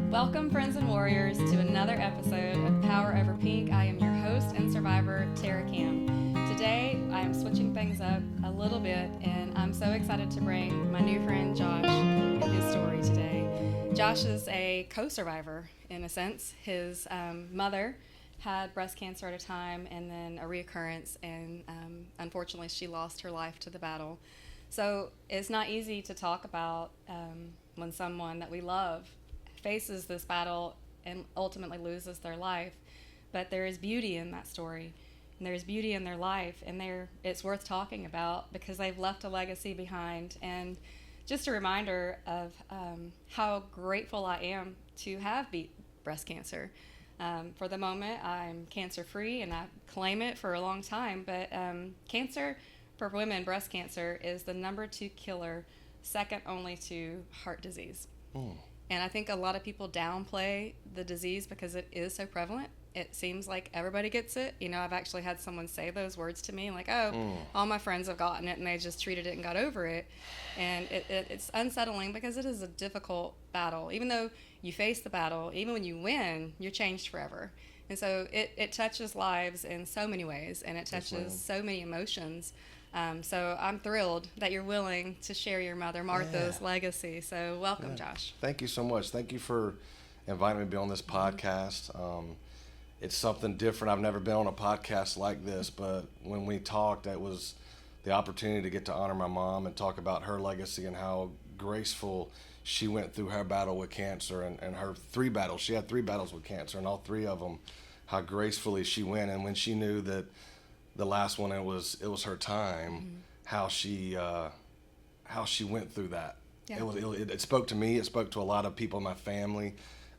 Welcome, friends and warriors, to another episode of Power Over Pink. I am your host and survivor, Tara Cam. Today, I am switching things up a little bit, and I'm so excited to bring my new friend, Josh, and his story today. Josh is a co-survivor, in a sense. His mother had breast cancer at a time and then a reoccurrence, and unfortunately, she lost her life to the battle. So it's not easy to talk about when someone that we love faces this battle and ultimately loses their life, but there is beauty in that story, and there's beauty in their life, and it's worth talking about because they've left a legacy behind. And just a reminder of how grateful I am to have beat breast cancer. For the moment, I'm cancer free, and I claim it for a long time, but cancer for women, breast cancer, is the number 2 killer, second only to heart disease. And I think a lot of people downplay the disease because it is so prevalent. It seems like everybody gets it. You know, I've actually had someone say those words to me, like, all my friends have gotten it and they just treated it and got over it. And it's unsettling because it is a difficult battle. Even though you face the battle, even when you win, you're changed forever. And so it touches lives in so many ways, and it touches so many emotions. So I'm thrilled that you're willing to share your mother Martha's legacy. So welcome, Josh. Thank you so much. Thank you for inviting me to be on this podcast. It's something different. I've never been on a podcast like this, but when we talked, that was the opportunity to get to honor my mom and talk about her legacy and how graceful she went through her battle with cancer and her 3 battles. She had 3 battles with cancer, and all 3 of them, how gracefully she went. And when she knew that the last one, it was her time, how she went through that. Yeah. It spoke to me. It spoke to a lot of people in my family.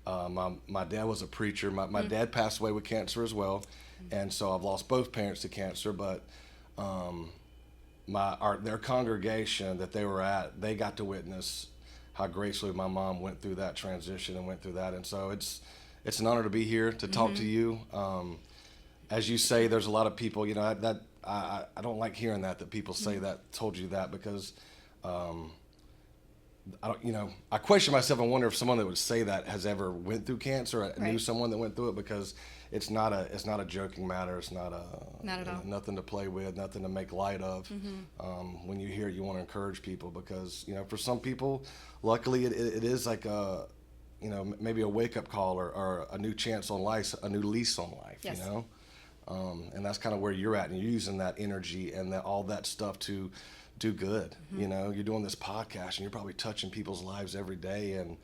My dad was a preacher. My dad passed away with cancer as well, and so I've lost both parents to cancer. But their congregation that they were at, they got to witness how gracefully my mom went through that transition and went through that. And so it's an honor to be here to talk to you. As you say, there's a lot of people, you know, that I don't like hearing that people say that, told you that, because I question myself and wonder if someone that would say that has ever went through cancer, or knew someone that went through it, because it's not a joking matter. It's not at all. Nothing to play with, nothing to make light of. When you hear it, you want to encourage people, because, you know, for some people, luckily it is like maybe a wake-up call or a new chance on life, a new lease on life. Yes. You know. And that's kind of where you're at, and you're using that energy and all that stuff to do good. You know, you're doing this podcast, and you're probably touching people's lives every day, and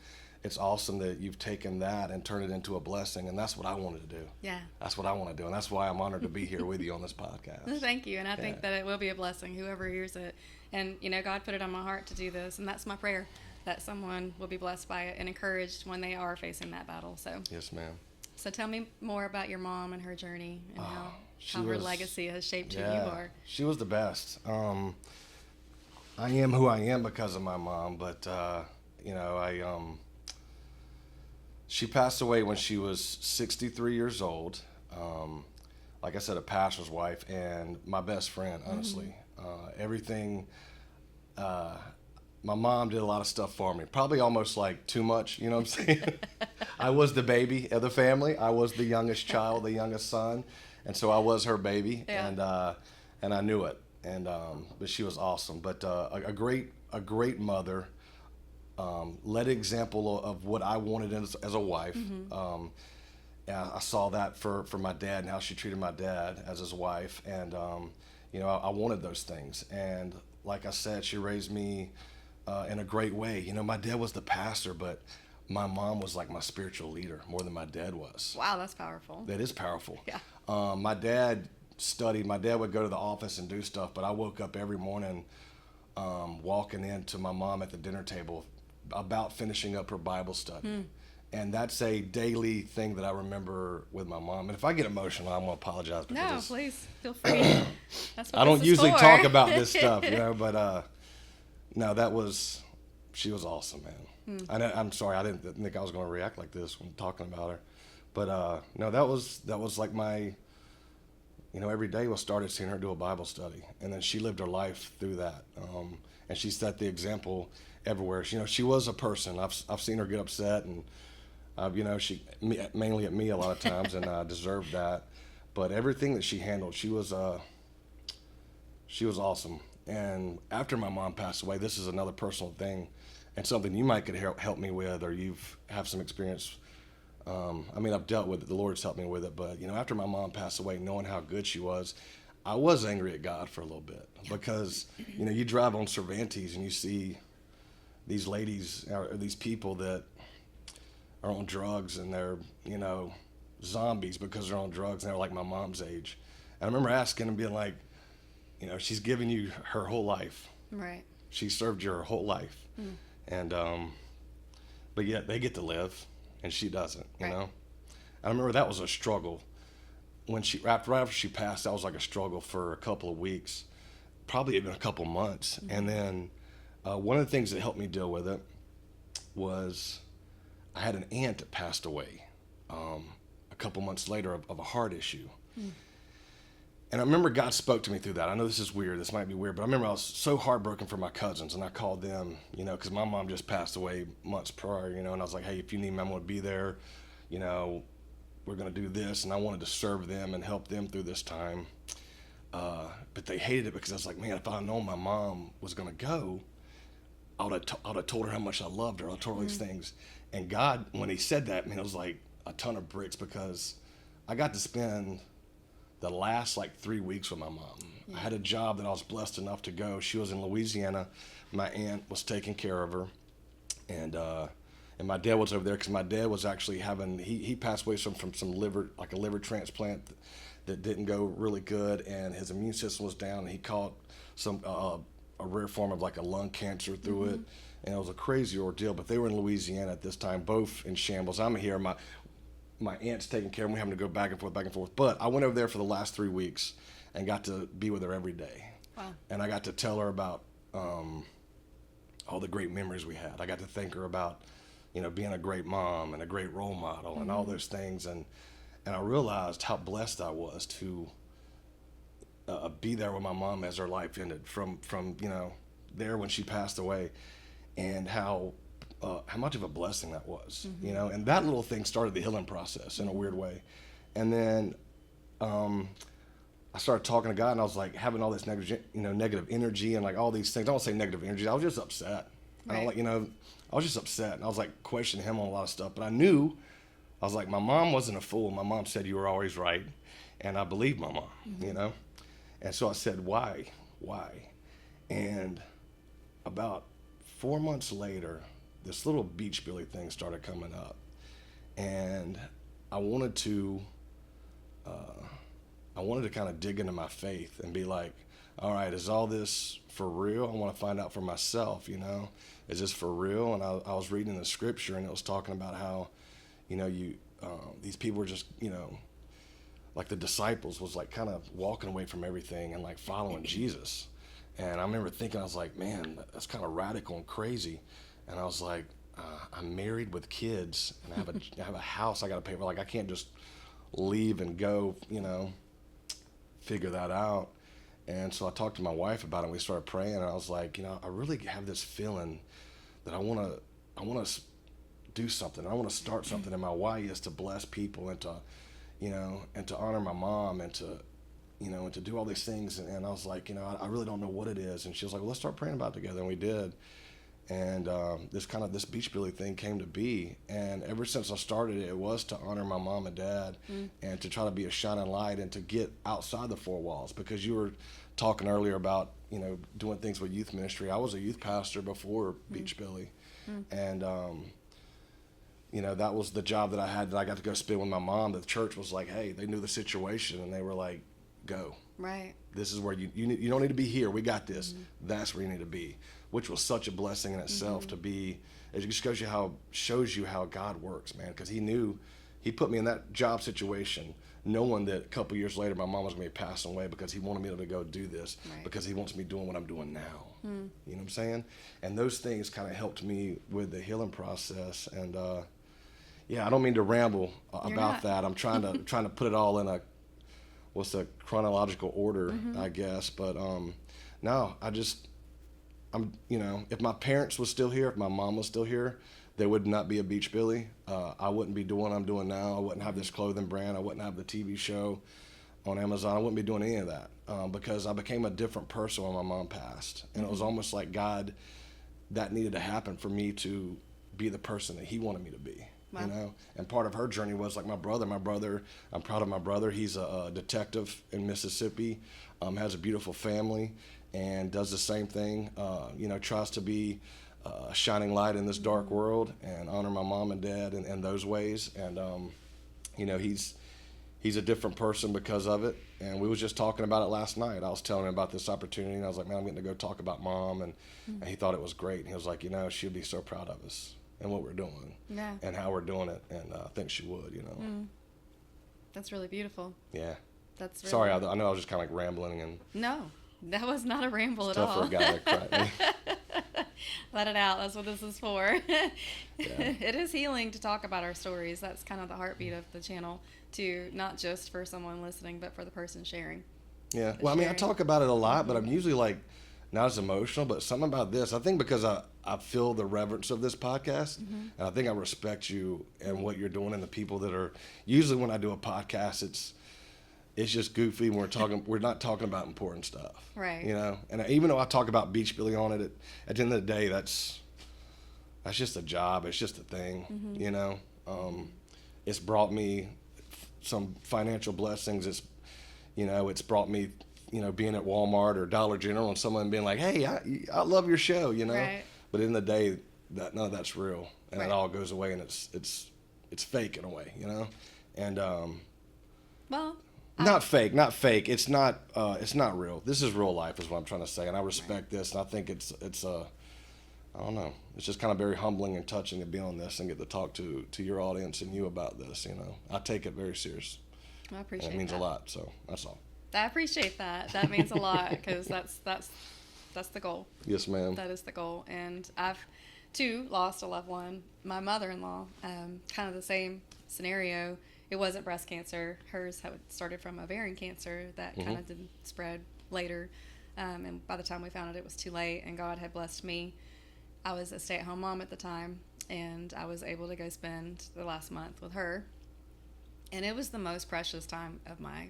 it's awesome that you've taken that and turned it into a blessing, and that's what I wanted to do. Yeah. That's what I want to do, and that's why I'm honored to be here with you on this podcast. Thank you, and I think that it will be a blessing, whoever hears it. And, you know, God put it on my heart to do this, and that's my prayer, that someone will be blessed by it and encouraged when they are facing that battle. So. Yes, ma'am. So tell me more about your mom and her journey, and how her legacy has shaped who you are. She was the best. I am who I am because of my mom, but she passed away when she was 63 years old. Like I said, a pastor's wife and my best friend, honestly. Everything. My mom did a lot of stuff for me, probably almost like too much, you know what I'm saying? I was the baby of the family. I was the youngest child, the youngest son, and so I was her baby, and I knew it. And but she was awesome. But a great mother, led an example of what I wanted as a wife. And I saw that for my dad and how she treated my dad as his wife, and I wanted those things. And like I said, she raised me in a great way. You know, my dad was the pastor, but my mom was like my spiritual leader more than my dad was. Wow, that's powerful. That is powerful. Yeah. My dad studied. My dad would go to the office and do stuff, but I woke up every morning walking into my mom at the dinner table about finishing up her Bible study. And that's a daily thing that I remember with my mom. And if I get emotional, I'm going to apologize. No, please, feel free. That's what I don't usually for. talk about this stuff, you know, but no, she was awesome, man. I'm sorry, I didn't think I was going to react like this when talking about her. But no, that was like my, every day we started seeing her do a Bible study. And then she lived her life through that. And she set the example everywhere. She was a person. I've seen her get upset and Mainly at me a lot of times, and I deserved that. But everything that she handled, she was awesome. And after my mom passed away, this is another personal thing, and something you might could help me with, or have some experience. I've dealt with it. The Lord's helped me with it. But after my mom passed away, knowing how good she was, I was angry at God for a little bit, because you drive on Cervantes and you see these ladies or these people that are on drugs, and they're zombies because they're on drugs, and they're like my mom's age. And I remember asking and being like, she's given you her whole life. Right. She served you her whole life. And but yet they get to live and she doesn't, you know. I remember that was a struggle when right after she passed. That was like a struggle for a couple of weeks, probably even a couple months. And then one of the things that helped me deal with it was I had an aunt that passed away a couple months later of a heart issue. And I remember God spoke to me through that. I know this is weird. This might be weird, but I remember I was so heartbroken for my cousins, and I called them, because my mom just passed away months prior, and I was like, hey, if you need me, I'm going to be there. We're going to do this, and I wanted to serve them and help them through this time. But they hated it because I was like, man, if I'd known my mom was going to go, I would have told her how much I loved her. I told her these things. And God, when he said that, man, it was like a ton of bricks, because I got to spend the last 3 weeks with my mom. I had a job that I was blessed enough to go. She was in Louisiana. My aunt was taking care of her, and my dad was over there because my dad was actually he passed away from some liver, like a liver transplant that didn't go really good, and his immune system was down, and he caught some a rare form of like a lung cancer through it, and it was a crazy ordeal. But they were in Louisiana at this time, both in shambles. I'm here. My aunt's taking care of me. We're having to go back and forth. But I went over there for the last 3 weeks and got to be with her every day. Wow. And I got to tell her about all the great memories we had. I got to thank her about, being a great mom and a great role model and all those things. And I realized how blessed I was to be there with my mom as her life ended from there when she passed away, and how much of a blessing that was, and that little thing started the healing process in a weird way. And then I started talking to God, and I was like having all this negative energy and like all these things. I don't say negative energy. I was just upset. Right. I was just upset, and I was like questioning him on a lot of stuff. But I knew, I was like, my mom wasn't a fool. My mom said you were always right, and I believed my mom, And so I said, why? And about 4 months later, this little Beahbilly thing started coming up, and I wanted to kind of dig into my faith and be like, all right, is all this for real? I want to find out for myself, is this for real? And I was reading the scripture, and it was talking about how, these people were just, like the disciples was like kind of walking away from everything and like following Jesus. And I remember thinking, I was like, man, that's kind of radical and crazy. And I was like, I'm married with kids, and I have a house I got to pay for. Like, I can't just leave and go, figure that out. And so I talked to my wife about it, and we started praying. And I was like, I really have this feeling that I want to do something. I want to start something. And my why is to bless people and to, and to honor my mom and to, and to do all these things. And I was like, I really don't know what it is. And she was like, well, let's start praying about it together. And we did. And this Beahbilly thing came to be. And ever since I started it was to honor my mom and dad and to try to be a shining light and to get outside the four walls. Because you were talking earlier about, doing things with youth ministry. I was a youth pastor before Beahbilly. And, that was the job that I had, that I got to go spend with my mom. The church was like, hey, they knew the situation, and they were like, go. Right. This is where you don't need to be here. We got this. That's where you need to be, which was such a blessing in itself to be. It just shows you how God works, man. Because he put me in that job situation, knowing that a couple years later my mom was going to be passing away, because he wanted me to go do this, because he wants me doing what I'm doing now. You know what I'm saying? And those things kind of helped me with the healing process. And I don't mean to ramble about that. I'm trying to put it all in a chronological order, I guess. But no, I'm if my parents was still here, if my mom was still here, there would not be a Beachbilly. I wouldn't be doing what I'm doing now. I wouldn't have this clothing brand. I wouldn't have the TV show on Amazon. I wouldn't be doing any of that because I became a different person when my mom passed. And it was almost like God, that needed to happen for me to be the person that he wanted me to be. Wow. You know, and part of her journey was like my brother, I'm proud of my brother. He's a detective in Mississippi, has a beautiful family, and does the same thing, you know, tries to be a shining light in this dark world and honor my mom and dad in those ways. And, you know, he's a different person because of it. And we was just talking about it last night. I was telling him about this opportunity, and I was like, man, I'm getting to go talk about mom. And he thought it was great. And he was like, you know, she'll be so proud of us and what we're doing and how we're doing it. And I think she would, you know. That's really beautiful. Yeah. That's really Sorry, I know I was just kind of like rambling. And No, that was not a ramble at tough all. for a guy to crack me. Let it out. That's what this is for. It is healing to talk about our stories. That's kind of the heartbeat of the channel, to not just for someone listening, but for the person sharing. Yeah. Well, I mean, I talk about it a lot, but I'm usually like not as emotional, but something about this, I think because I feel the reverence of this podcast, and I think I respect you and what you're doing and the people that are, usually when I do a podcast, it's just goofy when we're not talking about important stuff. Right. You know, and even though I talk about Beachbilly on it, at the end of the day, that's just a job. It's just a thing, you know. It's brought me some financial blessings. It's brought me, you know, being at Walmart or Dollar General and someone being like, hey, I love your show, you know. Right. But in the day, none of that's real, and it all goes away, and it's fake in a way, you know. And well, not fake. It's not real. This is real life, is what I'm trying to say, and I respect this, and I think it's I don't know. It's just kind of very humbling and touching to be on this and get to talk to your audience and you about this. You know, I take it very serious. I appreciate it means that. a lot. So that's all. I appreciate that. That means a lot, because that's the goal. Yes, ma'am. That is the goal. And I've too lost a loved one. My mother-in-law, kind of the same scenario. It wasn't breast cancer. Hers had started from ovarian cancer that kind of didn't spread later. And by the time we found it, it was too late. And God had blessed me. I was a stay-at-home mom at the time, and I was able to go spend the last month with her. And it was the most precious time of my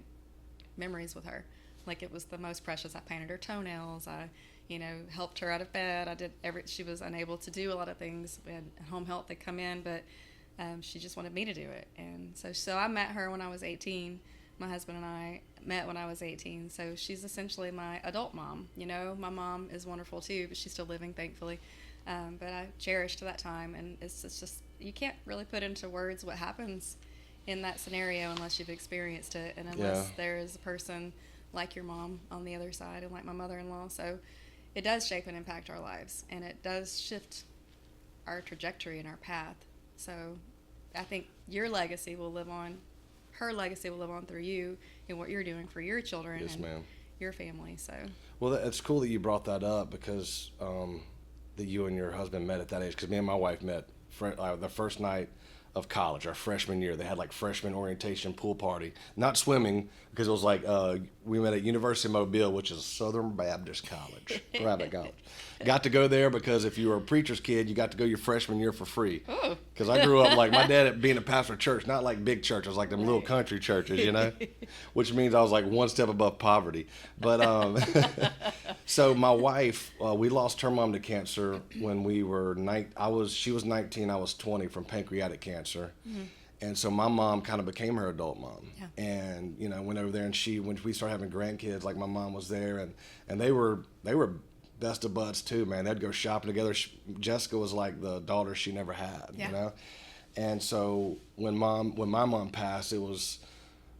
memories with her. Like, it was the most precious. I painted her toenails. I, you know, helped her out of bed. I did she was unable to do a lot of things. We had home health that come in, but she just wanted me to do it. And so I met her when I was 18. My husband and I met when I was 18. So she's essentially my adult mom. You know, my mom is wonderful too, but she's still living, thankfully. But I cherished that time, and it's just, you can't really put into words what happens in that scenario unless you've experienced it, and unless there is a person like your mom on the other side, and like my mother-in-law. So it does shape and impact our lives, and it does shift our trajectory and our path. So I think your legacy will live on, her legacy will live on through you and what you're doing for your children and your family. So well, it's cool that you brought that up, because that you and your husband met at that age, because me and my wife met the first night of college, our freshman year. They had like freshman orientation pool party, not swimming, because it was like we met at University of Mobile, which is Southern Baptist College, private college. Got to go there because if you were a preacher's kid, you got to go your freshman year for free. Because I grew up like my dad being a pastor of church, not like big churches, like them little country churches, you know, which means I was like one step above poverty. But so my wife, we lost her mom to cancer when we were she was 19, I was 20, from pancreatic cancer. And so my mom kind of became her adult mom. And, you know, went over there, and when we started having grandkids, like my mom was there, and they were best of buds too, man. They'd go shopping together. Jessica was like the daughter she never had, you know? And so when my mom passed, it was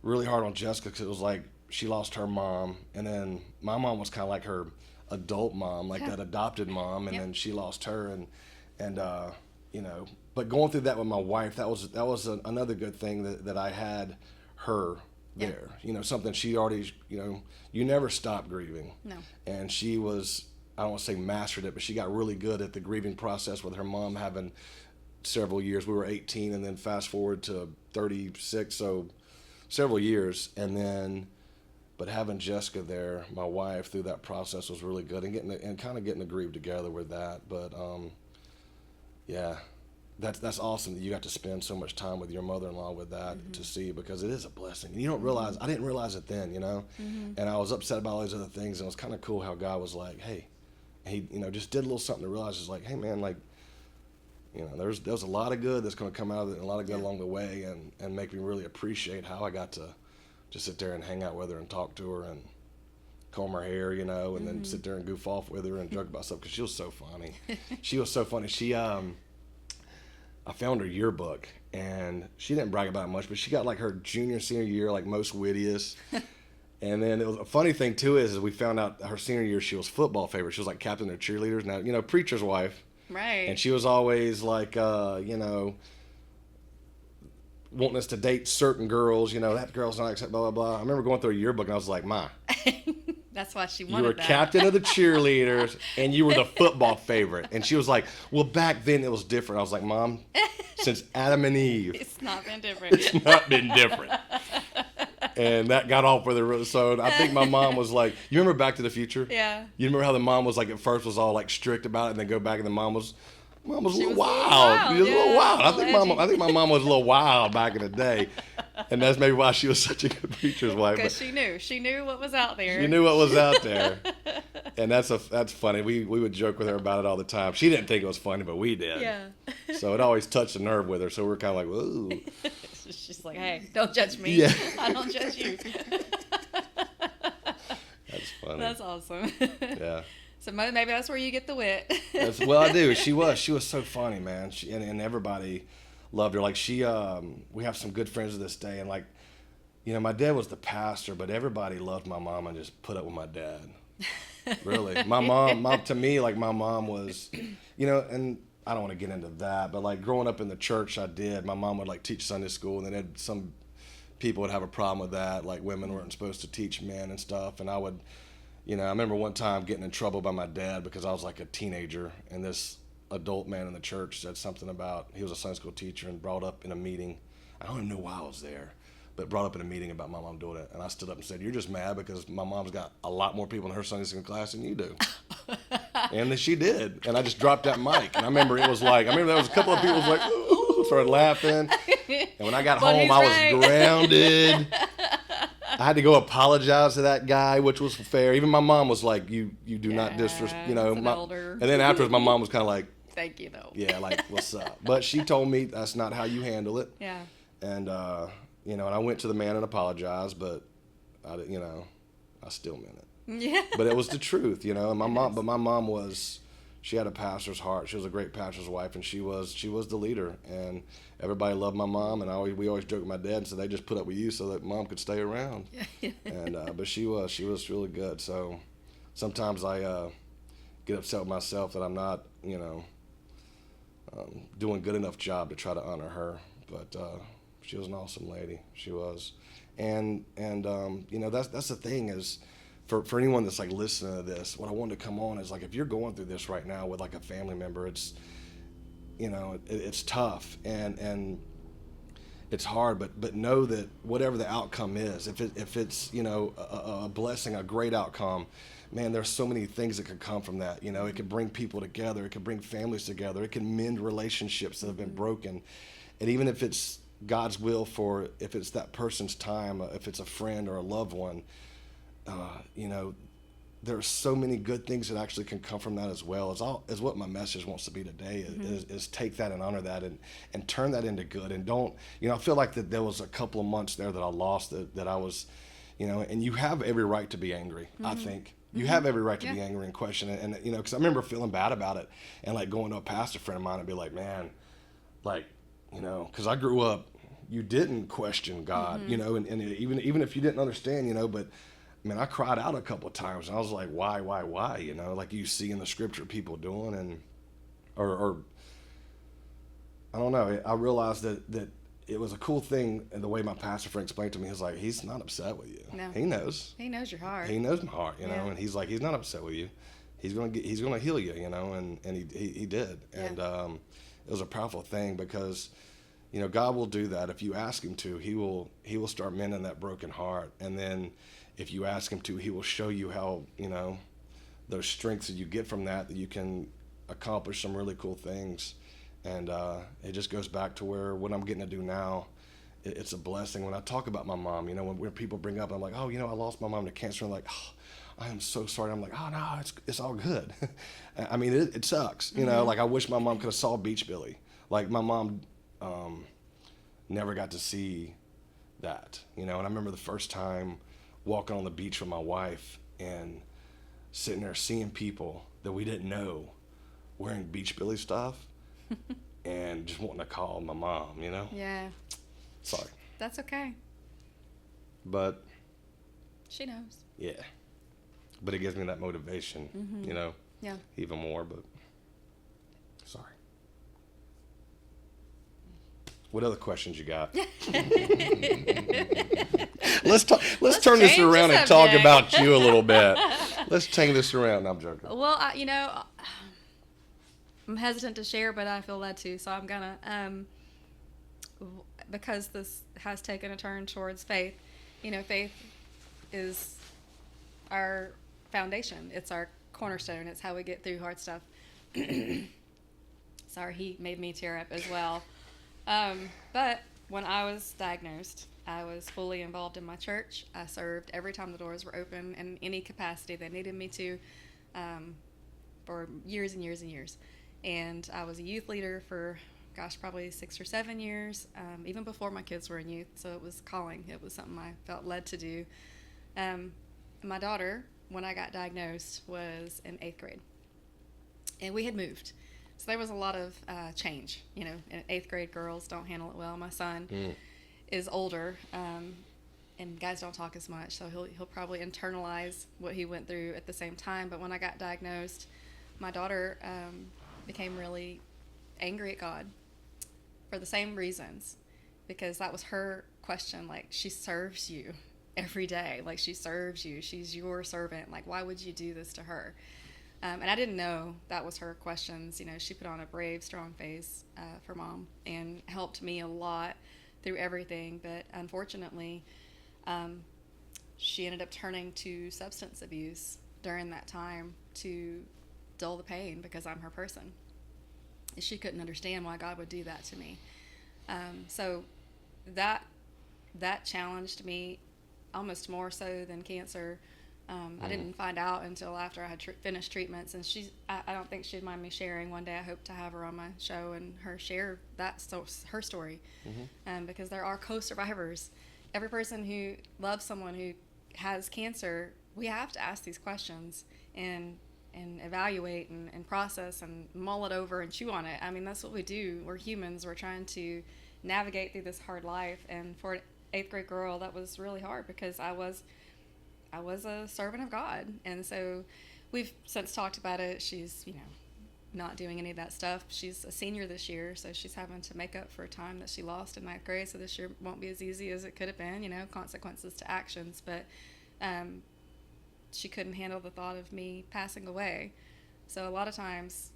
really hard on Jessica, because it was like she lost her mom, and then my mom was kind of like her adult mom, like that adopted mom, and then she lost her, and you know, but going through that with my wife, that was another good thing that I had her there. You know, something she already, you know, you never stop grieving. No. And she was, I don't want to say mastered it, but she got really good at the grieving process with her mom having several years. We were 18, and then fast forward to 36, so several years. And then, but having Jessica there, my wife, through that process was really good, and kind of getting to grieve together with that. But yeah, that's awesome that you got to spend so much time with your mother-in-law with that to see, because it is a blessing. And you don't realize, I didn't realize it then, and I was upset about all these other things, and it was kind of cool how God was like, hey, he, just did a little something to realize, it's like, hey man, like, there's a lot of good that's going to come out of it, and a lot of good along the way, and make me really appreciate how I got to just sit there and hang out with her and talk to her and comb her hair, and then sit there and goof off with her and joke about stuff, because she was so funny. She was so funny. I found her yearbook, and she didn't brag about it much, but she got like her junior, senior year, like most wittiest. And then it was a funny thing too is we found out her senior year she was football favorite. She was like captain of cheerleaders. Now, preacher's wife. Right. And she was always like, wanting us to date certain girls. That girl's not accept, blah, blah, blah. I remember going through a yearbook, and I was like, Ma. That's why she wanted You were that. captain of the cheerleaders, and you were the football favorite. And she was like, well, back then it was different. I was like, Mom, since Adam and Eve, It's not been different. it's not been different. And that got off with her. So I think my mom was like, you remember Back to the Future? Yeah. You remember how the mom was like, at first was all like strict about it, and then go back, and the mom was a little was a little wild. wild, She was a little yeah. wild. A little I think my mom was a little wild back in the day. And that's maybe why she was such a good preacher's wife. Because she knew what was out there. She knew what was out there. And that's funny. We would joke with her about it all the time. She didn't think it was funny, but we did. Yeah. So it always touched a nerve with her. So we're kind of like, whoa. She's like, hey, don't judge me. Yeah. I don't judge you. That's funny. That's awesome. Yeah. So maybe that's where you get the wit. Well, I do. She was so funny, man. And everybody loved her. Like we have some good friends to this day, and like, my dad was the pastor, but everybody loved my mom and just put up with my dad. Really, my mom to me, like my mom was, and I don't want to get into that, but like growing up in the church, I did. My mom would like teach Sunday school, and then some people would have a problem with that, like women weren't supposed to teach men and stuff, and I would. I remember one time getting in trouble by my dad because I was like a teenager, and this adult man in the church said something about, he was a Sunday school teacher, and brought up in a meeting, I don't even know why I was there, but brought up in a meeting about my mom doing it. And I stood up and said, you're just mad because my mom's got a lot more people in her Sunday school class than you do. And then she did. And I just dropped that mic. And I remember there was a couple of people was like, ooh, started laughing. And when I got home, I was grounded. I had to go apologize to that guy, which was fair. Even my mom was like, "You do not disrespect." Elder. And then afterwards, my mom was kind of like, Thank you, though. "Yeah, like what's up?" But she told me that's not how you handle it. Yeah. And and I went to the man and apologized, but I still meant it. Yeah. But it was the truth, And my mom was. She had a pastor's heart. She was a great pastor's wife, and she was the leader. And everybody loved my mom, and we always joked with my dad and said they just put up with you so that mom could stay around. And but she was really good. So sometimes I get upset with myself that I'm not doing a good enough job to try to honor her. But she was an awesome lady. She was, and that's the thing is. For anyone that's like listening to this, what I wanted to come on is like, if you're going through this right now with like a family member, it's, it's tough and it's hard, but know that whatever the outcome is, if it's, a blessing, a great outcome, man, there's so many things that could come from that. It could bring people together. It could bring families together. It can mend relationships that have been broken. And even if it's God's will if it's that person's time, if it's a friend or a loved one, there are so many good things that actually can come from that as well. Is what my message wants to be today. Is take that and honor that and turn that into good. And don't, I feel like that there was a couple of months there that I lost that I was, and you have every right to be angry. I think you have every right to be angry and question it. And because I remember feeling bad about it and like going to a pastor friend of mine and be like, man, like, because I grew up, you didn't question God, and even if you didn't understand, but. Man, I cried out a couple of times, and I was like, why, like you see in the scripture people doing, and or I don't know. I realized that it was a cool thing, and the way my pastor friend explained to me, he's like, he's not upset with you. No. He knows. He knows your heart. He knows my heart, and he's like, he's not upset with you. He's gonna heal you, and he did, and it was a powerful thing because. God will do that if you ask him to. He will start mending that broken heart, and then if you ask him to, he will show you how those strengths that you get from that you can accomplish some really cool things. And it just goes back to where what I'm getting to do now, it's a blessing. When I talk about my mom, when people bring up, I'm like, oh, I lost my mom to cancer. I'm like, oh, I am so sorry. I'm like, oh, no, it's all good. I mean, it sucks. Like I wish my mom could have saw Beachbilly. Like my mom never got to see that, And I remember the first time walking on the beach with my wife and sitting there seeing people that we didn't know wearing Beachbilly stuff and just wanting to call my mom, Yeah. Sorry. That's okay. But she knows. Yeah. But it gives me that motivation, Yeah. even more, but sorry. What other questions you got? Let's turn this around and talk about you a little bit. Let's take this around. No, I'm joking. Well, I'm hesitant to share, but I feel led to, so I'm gonna. Because this has taken a turn towards faith. Faith is our foundation. It's our cornerstone. It's how we get through hard stuff. Sorry, he made me tear up as well. But when I was diagnosed, I was fully involved in my church. I served every time the doors were open in any capacity they needed me to, for years and years and years. And I was a youth leader for, probably 6 or 7 years, even before my kids were in youth. So it was calling. It was something I felt led to do. My daughter, when I got diagnosed, was in 8th grade. And we had moved. So there was a lot of change. And 8th grade girls don't handle it well. My son is older, and guys don't talk as much, so he'll probably internalize what he went through at the same time. But when I got diagnosed, my daughter became really angry at God for the same reasons, because that was her question. Like, she serves you every day. Like, she serves you. She's your servant. Like, why would you do this to her? And I didn't know that was her questions. She put on a brave, strong face for Mom and helped me a lot through everything. But unfortunately, she ended up turning to substance abuse during that time to dull the pain, because I'm her person. She couldn't understand why God would do that to me. So that challenged me almost more so than cancer. I didn't find out until after I had finished treatments, and I don't think she'd mind me sharing. One day I hope to have her on my show and her share her story, because there are co-survivors. Every person who loves someone who has cancer, we have to ask these questions and evaluate and process and mull it over and chew on it. I mean, that's what we do. We're humans. We're trying to navigate through this hard life, and for an 8th grade girl, that was really hard, because I was a servant of God. And so we've since talked about it. She's, not doing any of that stuff. She's a senior this year, so she's having to make up for time that she lost in 9th grade. So this year won't be as easy as it could have been, consequences to actions. But she couldn't handle the thought of me passing away. So a lot of times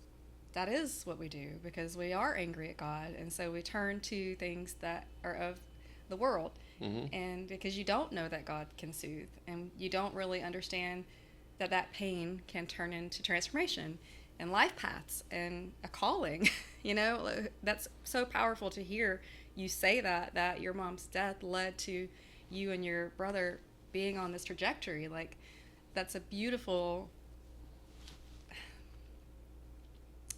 that is what we do, because we are angry at God. And so we turn to things that are of the world. And because you don't know that God can soothe, and you don't really understand that pain can turn into transformation and life paths and a calling. That's so powerful to hear you say that your mom's death led to you and your brother being on this trajectory. Like, that's a beautiful,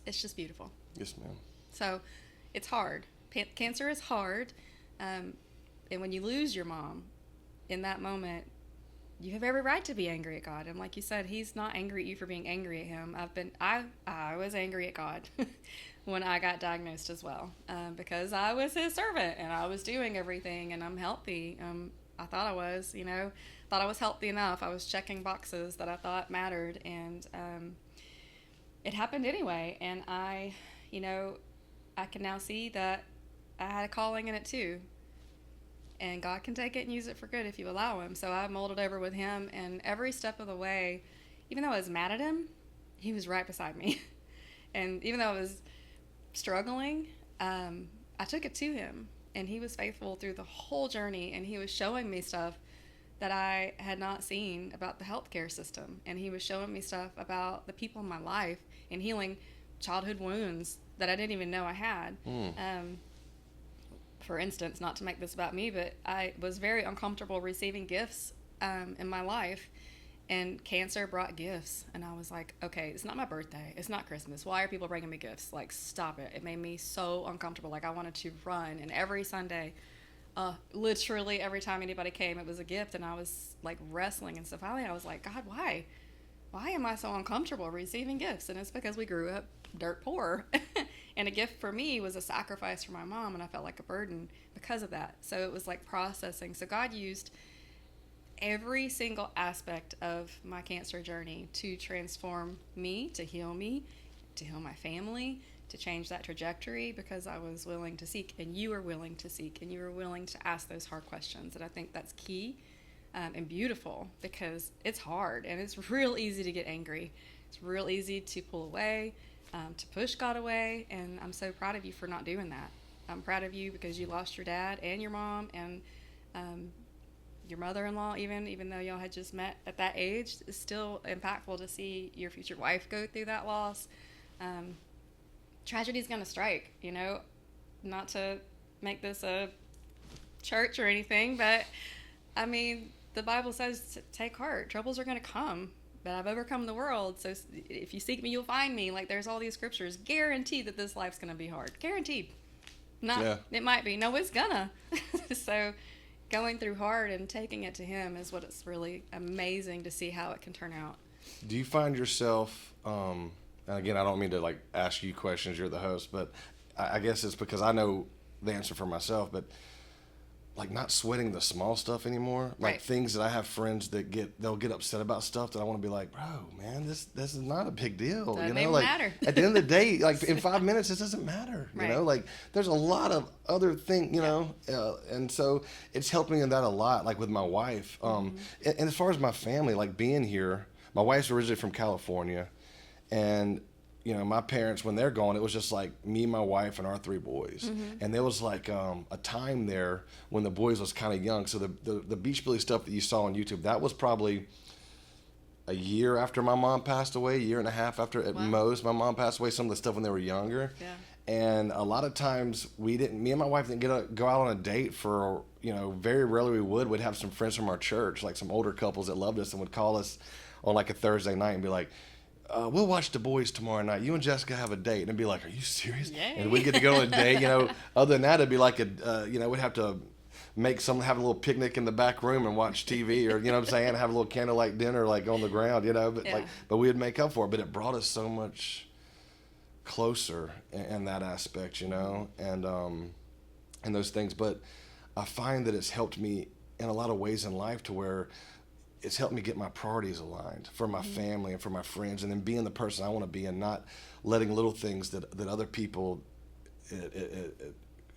it's just beautiful. Yes, ma'am. So it's hard. Cancer is hard. And when you lose your mom, in that moment, you have every right to be angry at God. And like you said, he's not angry at you for being angry at him. I was angry at God when I got diagnosed as well, because I was his servant and I was doing everything, and I'm healthy. I thought I was, thought I was healthy enough. I was checking boxes that I thought mattered, and it happened anyway. And I can now see that I had a calling in it too. And God can take it and use it for good if you allow him. So I molded over with him, and every step of the way, even though I was mad at him, he was right beside me. And even though I was struggling, I took it to him, and he was faithful through the whole journey, and he was showing me stuff that I had not seen about the healthcare system, and he was showing me stuff about the people in my life and healing childhood wounds that I didn't even know I had. For instance, not to make this about me, but I was very uncomfortable receiving gifts in my life, and cancer brought gifts, and I was like, okay, it's not my birthday, it's not Christmas, why are people bringing me gifts? Like, stop it. It made me so uncomfortable. Like, I wanted to run, and every Sunday, literally every time anybody came, it was a gift, and I was like wrestling. And so finally I was like, God, why am I so uncomfortable receiving gifts? And it's because we grew up dirt poor. And a gift for me was a sacrifice for my mom, and I felt like a burden because of that. So it was like processing. So God used every single aspect of my cancer journey to transform me, to heal my family, to change that trajectory, because I was willing to seek, and you were willing to seek, and you were willing to ask those hard questions. And I think that's key and beautiful, because it's hard, and it's real easy to get angry. It's real easy to pull away, to push God away, and I'm so proud of you for not doing that. I'm proud of you because you lost your dad and your mom and your mother-in-law, even though y'all had just met at that age. It's still impactful to see your future wife go through that loss. Tragedy's going to strike, not to make this a church or anything, but I mean, the Bible says, take heart, troubles are going to come, but I've overcome the world. So if you seek me, you'll find me. Like, there's all these scriptures guaranteed that this life's going to be hard. Guaranteed. It might be. No, it's gonna. So going through hard and taking it to him is what it's really amazing to see how it can turn out. Do you find yourself, and again, I don't mean to like ask you questions, you're the host, but I guess it's because I know the answer for myself, but like not sweating the small stuff anymore. Like Right. things that I have friends that they'll get upset about stuff that I want to be like, bro, man, this is not a big deal. Doesn't you know, even like matter. at the end of the day, like in 5 minutes, it doesn't matter. Right. You know, like there's a lot of other things, and so it's helped me in that a lot. Like with my wife, and as far as my family, like being here, my wife's originally from California, and my parents, when they're gone, it was just like me, my wife, and our 3 boys. And there was like a time there when the boys was kind of young. So the Beahbilly stuff that you saw on YouTube, that was probably a year after my mom passed away, a year and a half after at most my mom passed away, some of the stuff when they were younger. Yeah. And a lot of times me and my wife didn't go out on a date for, very rarely we would. We'd have some friends from our church, like some older couples that loved us and would call us on like a Thursday night and be like, we'll watch The Boys tomorrow night. You and Jessica have a date. And it'd be like, are you serious? Yay. And we'd get to go on a date, Other than that, it'd be like we'd have to have a little picnic in the back room and watch TV, or, what I'm saying, have a little candlelight dinner, like on the ground, but we'd make up for it. But it brought us so much closer in that aspect, and those things. But I find that it's helped me in a lot of ways in life to where it's helped me get my priorities aligned for my family and for my friends, and then being the person I want to be, and not letting little things that other people it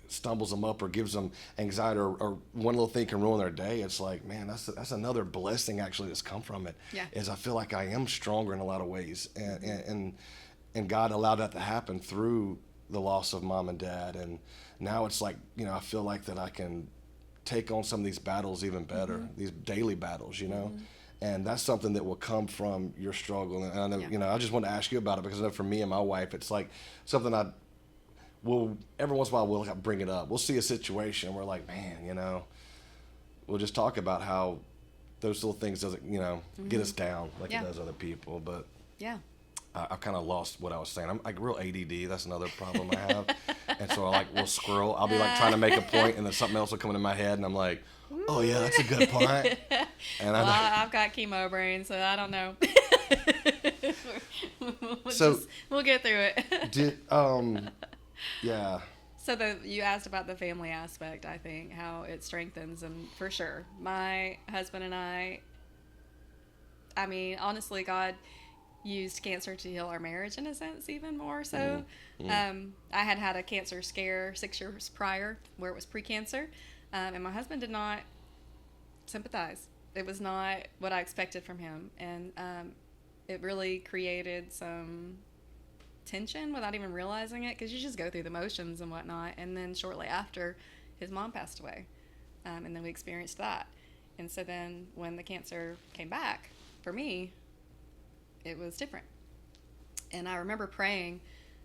stumbles them up or gives them anxiety, or one little thing can ruin their day. It's like, man, that's another blessing actually that's come from it. Yeah. Is I feel like I am stronger in a lot of ways, and God allowed that to happen through the loss of mom and dad, and now it's like, I feel like that I can take on some of these battles even better, these daily battles, and that's something that will come from your struggle. And I know, I just want to ask you about it, because I know for me and my wife, it's like something every once in a while we'll bring it up. We'll see a situation and we're like, man, we'll just talk about how those little things doesn't, get us down like it does other people. But Yeah. I've kind of lost what I was saying. I'm like real ADD. That's another problem I have. And so we'll squirrel. I'll be like trying to make a point, and then something else will come into my head, and I'm like, oh yeah, that's a good point. And I've got chemo brain, so I don't know. We'll get through it. Yeah. So you asked about the family aspect, I think, how it strengthens, and for sure, my husband and I mean, honestly, God used cancer to heal our marriage in a sense, even more so. I had a cancer scare 6 years prior where it was pre-cancer, and my husband did not sympathize. It was not what I expected from him, and it really created some tension without even realizing it, because you just go through the motions and whatnot. And then shortly after, his mom passed away, and then we experienced that. And so then when the cancer came back for me, it was different. And I remember praying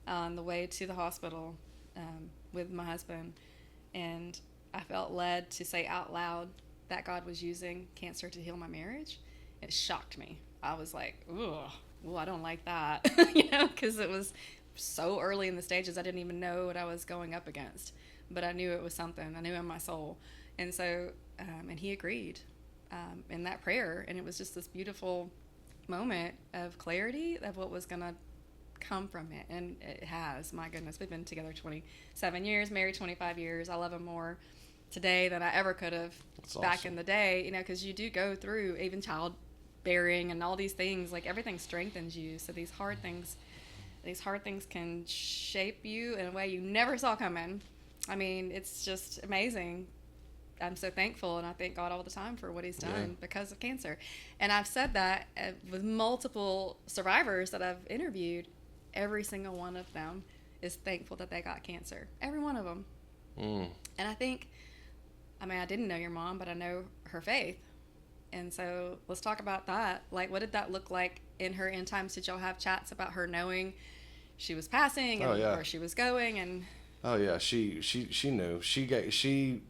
on the way to the hospital with my husband, and I felt led to say out loud that God was using cancer to heal my marriage. It shocked me. I was like, ugh, well, I don't like that, because it was so early in the stages. I didn't even know what I was going up against, but I knew it was something. I knew in my soul. And so, and he agreed in that prayer. And it was just this beautiful moment of clarity of what was going to come from it. And it has. My goodness, we've been together 27 years, married 25 years. I love him more today than I ever could have back in the day, because you do go through even childbearing and all these things. Like, everything strengthens you. So these hard things can shape you in a way you never saw coming. I mean, it's just amazing. I'm so thankful, and I thank God all the time for what he's done because of cancer. And I've said that with multiple survivors that I've interviewed. Every single one of them is thankful that they got cancer. Every one of them. And I think, I didn't know your mom, but I know her faith. And so let's talk about that. Like, what did that look like in her end times? Did y'all have chats about her knowing she was passing and where she was going? And oh yeah, she knew. She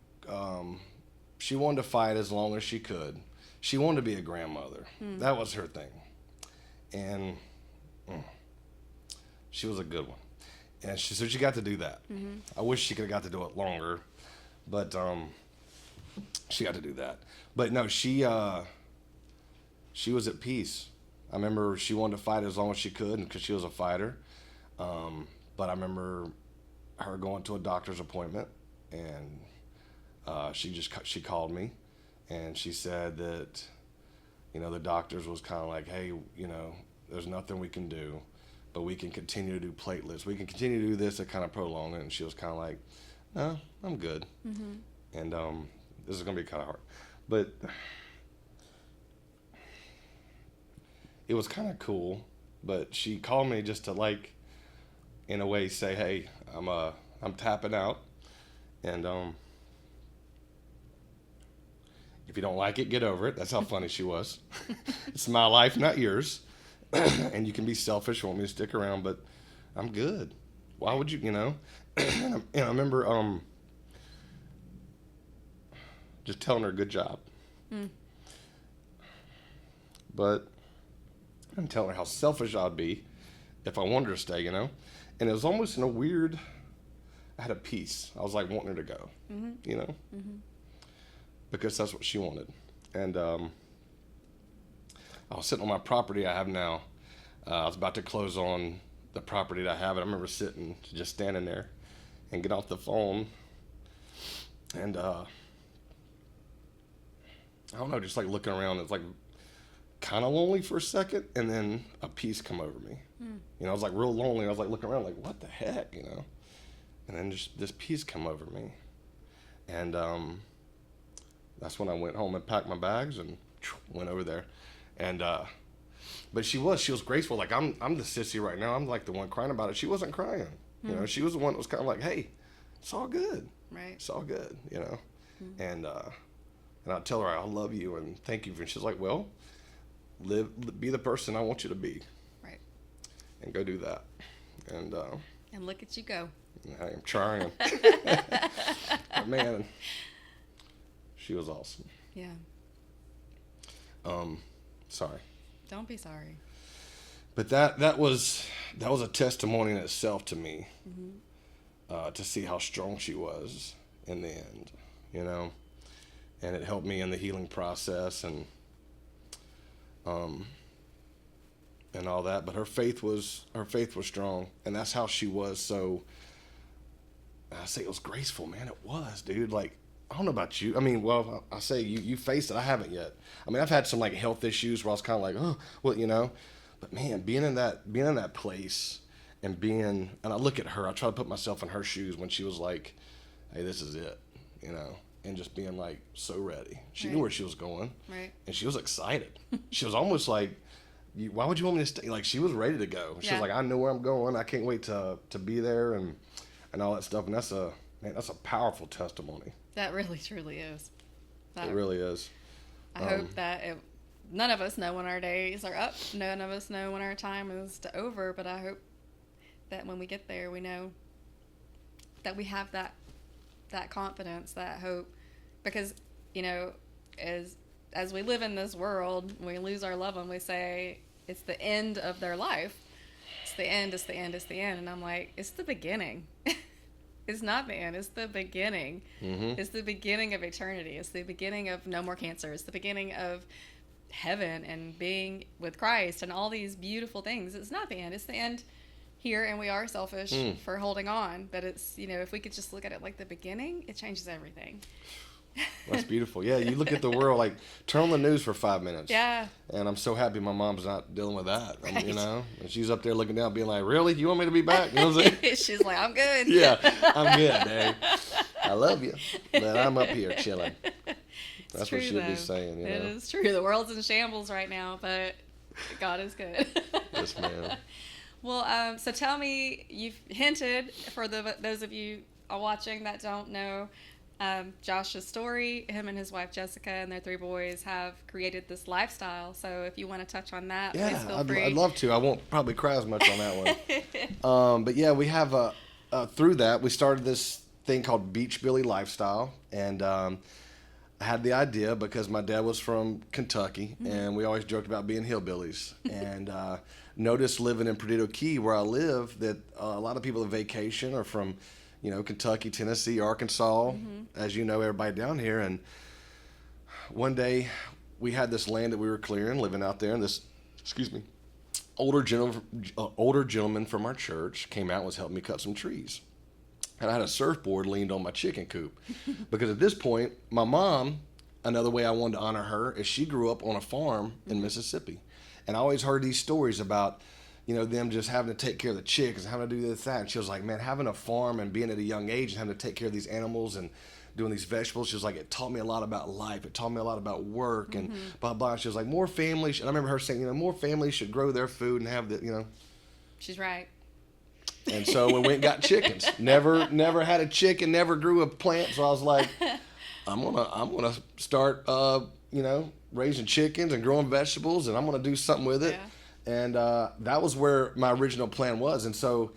wanted to fight as long as she could. She wanted to be a grandmother. That was her thing. And she was a good one. And so she got to do that. I wish she could have got to do it longer, but she got to do that. But no, she was at peace. I remember she wanted to fight as long as she could because she was a fighter. But I remember her going to a doctor's appointment, and she called me, and she said that, the doctors was kind of like, hey, there's nothing we can do, but we can continue to do platelets. We can continue to do this to kind of prolong it. And she was kind of like, no, I'm good. And this is going to be kind of hard. But it was kind of cool. But she called me just to, like, in a way say, hey, I'm tapping out. And if you don't like it, get over it. That's how funny she was. It's my life, not yours. And you can be selfish, want me to stick around, but I'm good. Why would you, And I remember just telling her good job. But I'm telling her how selfish I'd be if I wanted her to stay, And it was almost in a weird, I had a peace. I was like wanting her to go, because that's what she wanted. And I was sitting on my property I have now. I was about to close on the property that I have, and I remember just standing there and get off the phone. And I don't know, just like looking around. It's like kind of lonely for a second, and then a peace come over me. I was like real lonely. I was like looking around like, what the heck, And then just this peace come over me. And that's when I went home and packed my bags and went over there. And but she was graceful. Like, I'm the sissy right now. I'm like the one crying about it. She wasn't crying. She was the one that was kind of like, hey, it's all good. Right. It's all good. And I'd tell her I love you and thank you. And she's like, well, be the person I want you to be. Right. And go do that. And look at you go. I am trying. But man, she was awesome. Yeah. Sorry. Don't be sorry. But that was a testimony in itself to me, to see how strong she was in the end, and it helped me in the healing process and all that. But her faith was strong, and that's how she was. So I say it was graceful, man. It was, dude. Like, I don't know about you. I say you faced it. I haven't yet. I've had some like health issues where I was kind of like, oh, well, But man, being in that place and I look at her. I try to put myself in her shoes when she was like, hey, this is it, and just being like so ready. She knew where she was going, right? And she was excited. She was almost like, why would you want me to stay? Like, she was ready to go. She was like, I know where I'm going. I can't wait to be there and all that stuff. And that's a powerful testimony. That really, truly is. It really is. I hope that none of us know when our days are up. None of us know when our time is over. But I hope that when we get there, we know that we have that confidence, that hope, because, you know, as we live in this world, we lose our loved one, we say it's the end of their life. It's the end, it's the end, it's the end. And I'm like, it's the beginning. It's not the end, it's the beginning. Mm-hmm. It's the beginning of eternity. It's the beginning of no more cancer. It's the beginning of heaven and being with Christ and all these beautiful things. It's not the end, it's the end here, and we are selfish for holding on. But it's, you know, if we could just look at it like the beginning, it changes everything. That's beautiful. Yeah, you look at the world, like, turn on the news for 5 minutes. Yeah. And I'm so happy my mom's not dealing with that. Right. You know? And she's up there looking down, being like, really? You want me to be back? You know what I'm saying? She's like, I'm good. Yeah, I'm good, Dave. I love you. But I'm up here chilling. That's true, what she'd be saying, you know? It is true. The world's in shambles right now, but God is good. Yes, ma'am. Well, so tell me, you've hinted, for those of you watching that don't know, Josh's story, him and his wife Jessica and their 3 boys have created this lifestyle. So if you want to touch on that, please feel free. I'd love to. I won't probably cry as much on that one. But yeah, we have through that we started this thing called Beahbilly Lifestyle, and I had the idea because my dad was from Kentucky, and we always joked about being hillbillies. And noticed living in Perdido Key, where I live, that a lot of people on vacation are from, you know, Kentucky, Tennessee, Arkansas, as you know, everybody down here. And one day we had this land that we were clearing, living out there, and this, older gentleman from our church came out and was helping me cut some trees. And I had a surfboard leaned on my chicken coop. Because at this point, my mom, another way I wanted to honor her is she grew up on a farm in Mississippi. And I always heard these stories about, you know, them just having to take care of the chickens, having to do this, that. And she was like, man, having a farm and being at a young age and having to take care of these animals and doing these vegetables, she was like, it taught me a lot about life. It taught me a lot about work and blah, blah. And she was like, more families, and I remember her saying, you know, more families should grow their food and have the, you know. She's right. And so we went and got chickens. Never had a chicken, never grew a plant. So I was like, I'm gonna start, you know, raising chickens and growing vegetables, and I'm gonna do something with it. Yeah. And that was where my original plan was. And so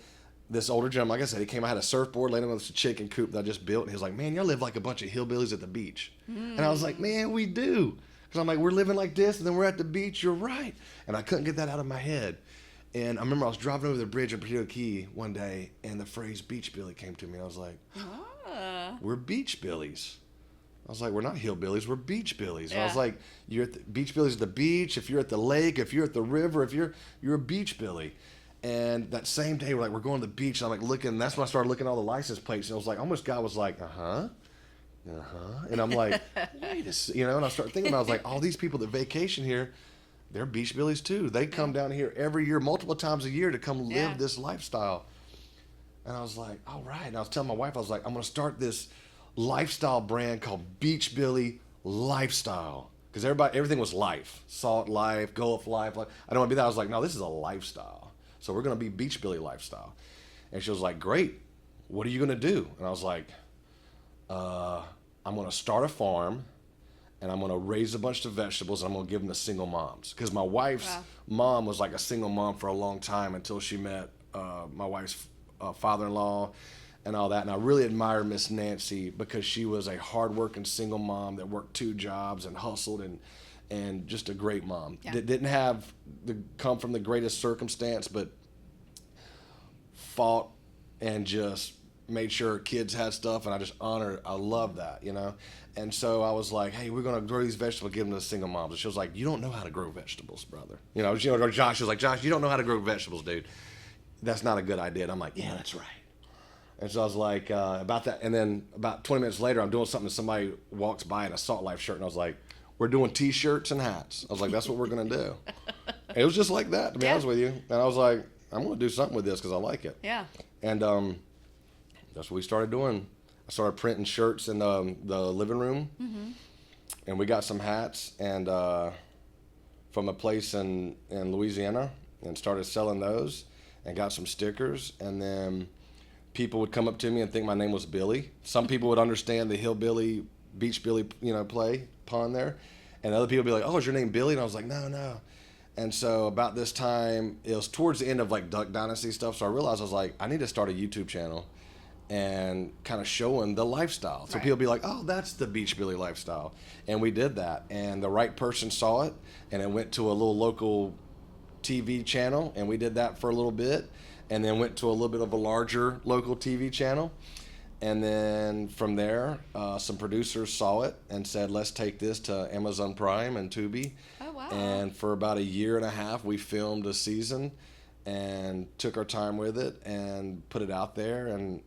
this older gentleman, like I said, he came. I had a surfboard laying on this chicken coop that I just built. And he was like, man, y'all live like a bunch of hillbillies at the beach. And I was like, man, we do. Because I'm like, we're living like this, and then we're at the beach. You're right. And I couldn't get that out of my head. And I remember I was driving over the bridge in Perdido Key one day, and the phrase Beachbilly came to me. I was like, we're Beachbillies. I was like, we're not hillbillies, we're Beachbillies. Yeah. And I was like, you're at the Beachbillies at the beach, if you're at the lake, if you're at the river, if you're a Beachbilly. And that same day, we're going to the beach, and I'm like looking, and that's when I started looking at all the license plates, and I was like, almost guy was like, and I'm like, wait a second, you know, and I started thinking about, I was like, all these people that vacation here, they're Beachbillies too. They come down here every year, multiple times a year, to come live this lifestyle. And I was like, all right. And I was telling my wife, I was like, I'm going to start this lifestyle brand called Beahbilly Lifestyle. Because everything was life. Salt life, Gulf life. I don't want to be that. I was like, no, this is a lifestyle. So we're going to be Beahbilly Lifestyle. And she was like, great. What are you going to do? And I was like, I'm going to start a farm, and I'm going to raise a bunch of vegetables, and I'm going to give them to single moms. Because my wife's mom was like a single mom for a long time until she met my wife's father-in-law and all that. And I really admire Miss Nancy because she was a hard-working single mom that worked 2 jobs and hustled and just a great mom. Yeah. That didn't come from the greatest circumstance, but fought and just made sure her kids had stuff, and I love that, you know. And so I was like, hey, we're going to grow these vegetables, give them to single moms. And she was like, you don't know how to grow vegetables, brother. You know, Josh was like, Josh, you don't know how to grow vegetables, dude. That's not a good idea. And I'm like, yeah, that's right. And so I was like, about that. And then about 20 minutes later, I'm doing something, and somebody walks by in a Salt Life shirt, and I was like, we're doing T-shirts and hats. I was like, that's what we're going to do. And it was just like that, to be honest with you. And I was like, I'm going to do something with this because I like it. Yeah. And that's what we started doing. I started printing shirts in the living room, and we got some hats and from a place in Louisiana, and started selling those, and got some stickers. And then people would come up to me and think my name was Billy. Some people would understand the hillbilly, Beachbilly, pun there, and other people would be like, "Oh, is your name Billy?" And I was like, "No." And so about this time, it was towards the end of like Duck Dynasty stuff. So I realized I was like, I need to start a YouTube channel and kind of showing the lifestyle. So people be like, oh, that's the Beahbilly lifestyle. And we did that. And the right person saw it, and it went to a little local TV channel, and we did that for a little bit, and then went to a little bit of a larger local TV channel. And then from there, some producers saw it and said, let's take this to Amazon Prime and Tubi. Oh, wow. And for about a year and a half, we filmed a season and took our time with it and put it out there, and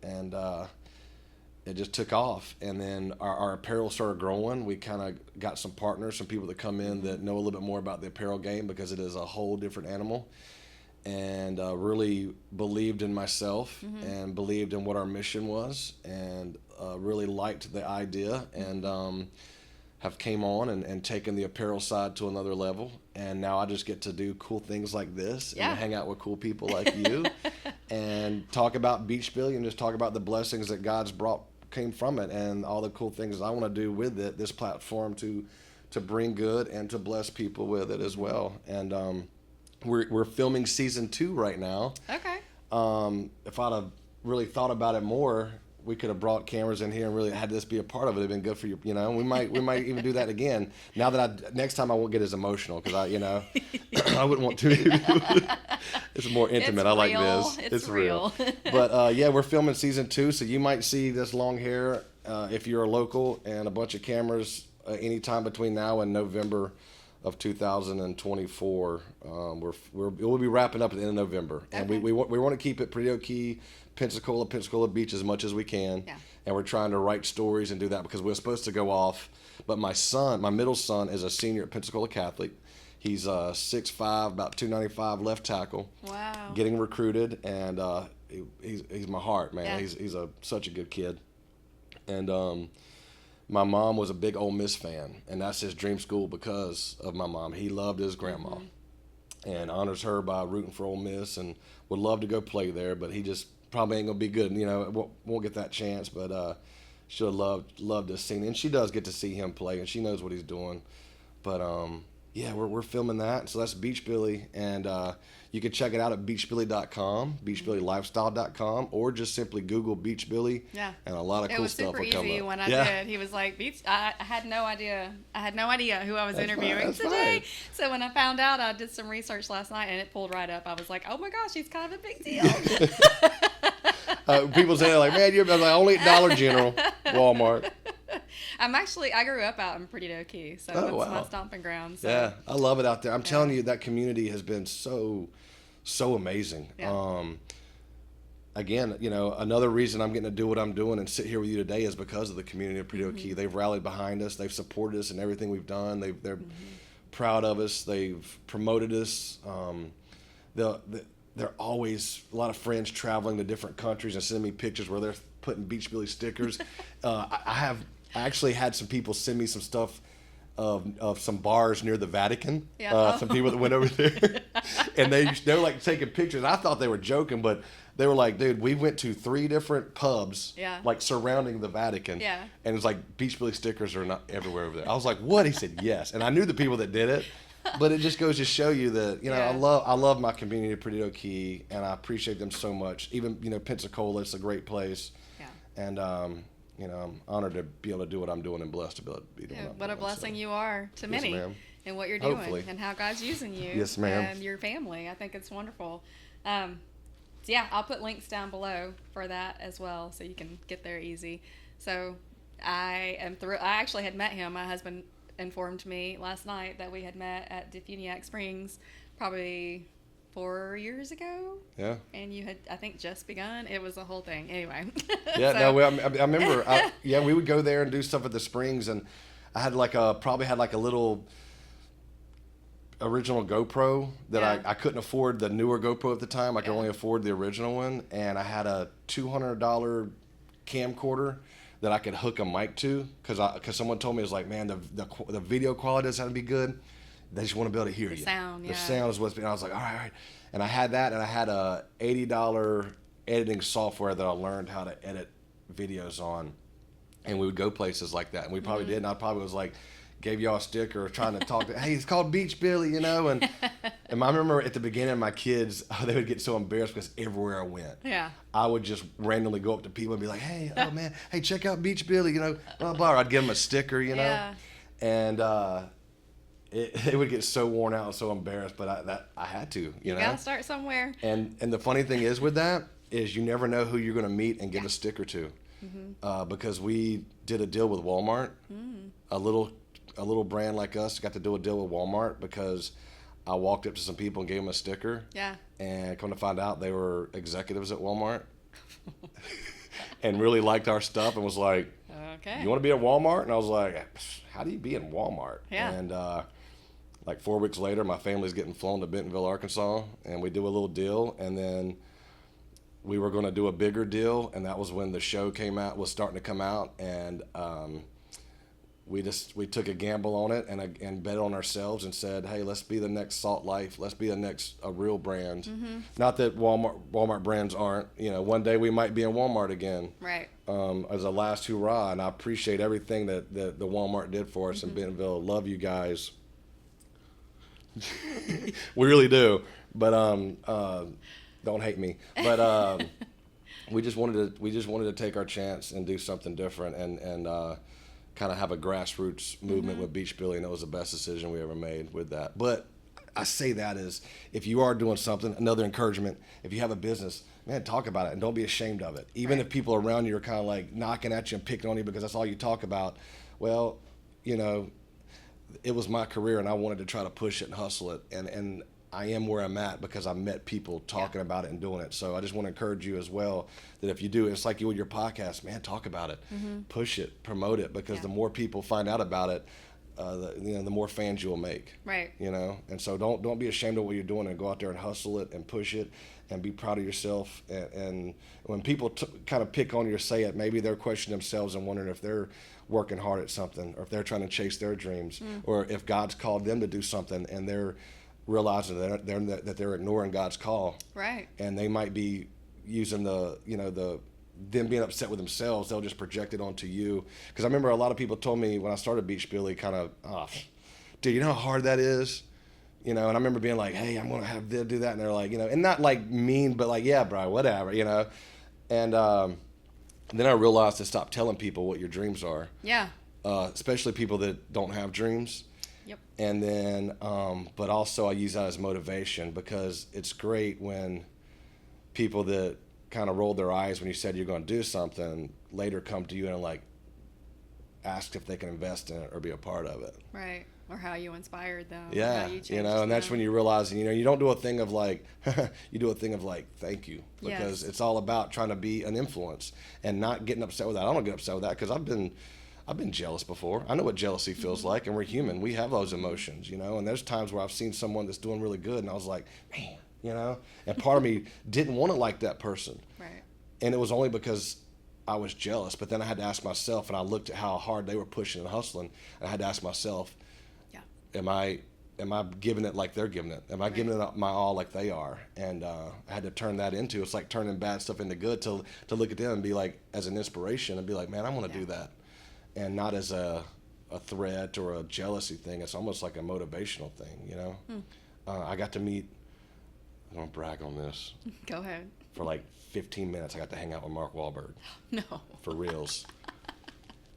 it just took off. And then our apparel started growing. We kind of got some partners, some people that come in that know a little bit more about the apparel game, because it is a whole different animal. And really believed in myself and believed in what our mission was, and really liked the idea, and have came on and taken the apparel side to another level. And now I just get to do cool things like this and hang out with cool people like you and talk about Beahbilly and just talk about the blessings that God's came from it, and all the cool things I want to do with it, this platform, to bring good and to bless people with it as well. And we're filming season 2 right now. Okay. If I'd have really thought about it more, we could have brought cameras in here and really had this be a part of it. It'd been good for you. You know, we might even do that again. Now that next time I won't get as emotional, because I wouldn't want to. It's more intimate. It's I like real. this. It's real. But yeah, we're filming season 2, so you might see this long hair if you're a local, and a bunch of cameras anytime between now and November of 2024. We'll be wrapping up at the end of November, and we want to keep it pretty okay, Pensacola Beach as much as we can. Yeah. And we're trying to write stories and do that, because we're supposed to go off. But my middle son, is a senior at Pensacola Catholic. He's 6'5", about 295 left tackle. Wow. Getting recruited, and he's my heart, man. Yeah. He's such a good kid. And my mom was a big Ole Miss fan, and that's his dream school because of my mom. He loved his grandma and honors her by rooting for Ole Miss, and would love to go play there, but he just probably ain't gonna be good. You know, won't get that chance. But should have loved to see him, and she does get to see him play, and she knows what he's doing. But yeah, we're filming that. So that's Beahbilly, and you can check it out at beahbilly.com, beahbillylifestyle.com, or just simply Google Beahbilly. Yeah. And a lot of cool stuff will come up. It was super easy when I did. He was like, I had no idea. I had no idea who I was interviewing today. Fine. So when I found out, I did some research last night, and it pulled right up. I was like, oh my gosh, he's kind of a big deal. People say, like, man, you're like only at Dollar General, Walmart. I grew up out in Perdido Key, so that's my stomping ground. So. Yeah, I love it out there. I'm telling you, that community has been so amazing. Yeah. Again, you know, another reason I'm getting to do what I'm doing and sit here with you today is because of the community of Perdido Key. They've rallied behind us. They've supported us in everything we've done. They're proud of us. They've promoted us. They're always a lot of friends traveling to different countries and sending me pictures where they're putting Beahbilly stickers. I actually had some people send me some stuff of some bars near the Vatican. Yeah. Some people that went over there, and they were like taking pictures. I thought they were joking, but they were like, "Dude, we went to 3 different pubs, like surrounding the Vatican, and it's like Beahbilly stickers are not everywhere over there." I was like, "What?" He said, "Yes," and I knew the people that did it. But it just goes to show you that, you know, I love my community of Perdido Key, and I appreciate them so much. Even, you know, Pensacola, it's a great place. Yeah. And you know, I'm honored to be able to do what I'm doing and blessed to be able to be doing what I'm doing. What a blessing you are to many, and what you're Hopefully. doing, and how God's using you. Yes, ma'am. And your family. I think it's wonderful. So yeah, I'll put links down below for that as well, so you can get there easy. So I am thrilled. I actually had met him. My husband informed me last night that we had met at Defuniak Springs probably 4 years ago. Yeah. And you had, I think, just begun. It was a whole thing. Anyway. Yeah, so. No, I remember. We would go there and do stuff at the springs, and I had probably had a little original GoPro that I couldn't afford the newer GoPro at the time. I could only afford the original one, and I had a $200 camcorder that I could hook a mic to, because someone told me, it was like, man, the video quality doesn't have to be good. They just want to be able to hear you. The sound is what's been. I was like, all right. And I had that, and I had a $80 editing software that I learned how to edit videos on, and we would go places like that, and we probably did. And I probably was like gave y'all a sticker or trying to talk to, hey, it's called Beachbilly, you know? And I remember at the beginning, my kids, they would get so embarrassed because everywhere I went, I would just randomly go up to people and be like, hey, oh man, hey, check out Beachbilly, you know, blah, blah. Or I'd give them a sticker, you know? And it would get so worn out and so embarrassed, but I had to, you know? You gotta start somewhere. And the funny thing is with that is you never know who you're going to meet and give a sticker to. Because we did a deal with Walmart. A little brand like us got to do a deal with Walmart because I walked up to some people and gave them a sticker. And come to find out they were executives at Walmart and really liked our stuff and was like, you want to be at Walmart? And I was like, how do you be in Walmart? And like 4 weeks later, my family's getting flown to Bentonville, Arkansas, and we do a little deal, and then we were going to do a bigger deal, and that was when the show was starting to come out, and we took a gamble on it and bet on ourselves and said, hey, let's be the next Salt Life, let's be the next a real brand. Not that Walmart brands aren't, you know, one day we might be in Walmart again. As a last hurrah, and I appreciate everything that the Walmart did for us in Bentonville. Love you guys. We really do, but don't hate me. But we just wanted to take our chance and do something different and kind of have a grassroots movement with Beachbilly, and it was the best decision we ever made with that. But I say that is, if you are doing something, another encouragement, if you have a business, man, talk about it and don't be ashamed of it. Even if people around you are kind of like knocking at you and picking on you because that's all you talk about. Well, you know, it was my career and I wanted to try to push it and hustle it. And I am where I'm at because I met people talking about it and doing it. So I just want to encourage you as well that if you do, it's like you with your podcast, man, talk about it, push it, promote it, because the more people find out about it, the more fans you'll make. You know, and so don't be ashamed of what you're doing and go out there and hustle it and push it and be proud of yourself. And when people kind of pick on you or say it, maybe they're questioning themselves and wondering if they're working hard at something or if they're trying to chase their dreams or if God's called them to do something and they're realizing that they're ignoring God's call. And they might be using them being upset with themselves, they'll just project it onto you. Because I remember a lot of people told me when I started Beachbilly, kind of, dude, you know how hard that is? You know, and I remember being like, hey, I'm going to have to do that. And they're like, you know, and not like mean, but like, yeah, bro, whatever, you know. And then I realized to stop telling people what your dreams are. Especially people that don't have dreams. And then, but also I use that as motivation because it's great when people that kind of rolled their eyes when you said you're going to do something later come to you and like ask if they can invest in it or be a part of it. Or how you inspired them. Yeah, you know, and that's when you realize, you know, you don't do a thing of like, you do a thing of like, thank you, because it's all about trying to be an influence and not getting upset with that. I don't get upset with that because I've been jealous before. I know what jealousy feels like, and we're human. We have those emotions, you know, and there's times where I've seen someone that's doing really good and I was like, man, you know, and part of me didn't want to like that person. And it was only because I was jealous, but then I had to ask myself, and I looked at how hard they were pushing and hustling, and I had to ask myself, am I giving it like they're giving it? Am I giving it my all like they are? And I had to turn that into, it's like turning bad stuff into good to look at them and be like, as an inspiration and be like, man, I want to do that. And not as a threat or a jealousy thing. It's almost like a motivational thing, you know? I got to meet, I don't brag on this. Go ahead. For like 15 minutes, I got to hang out with Mark Wahlberg. No. For reals.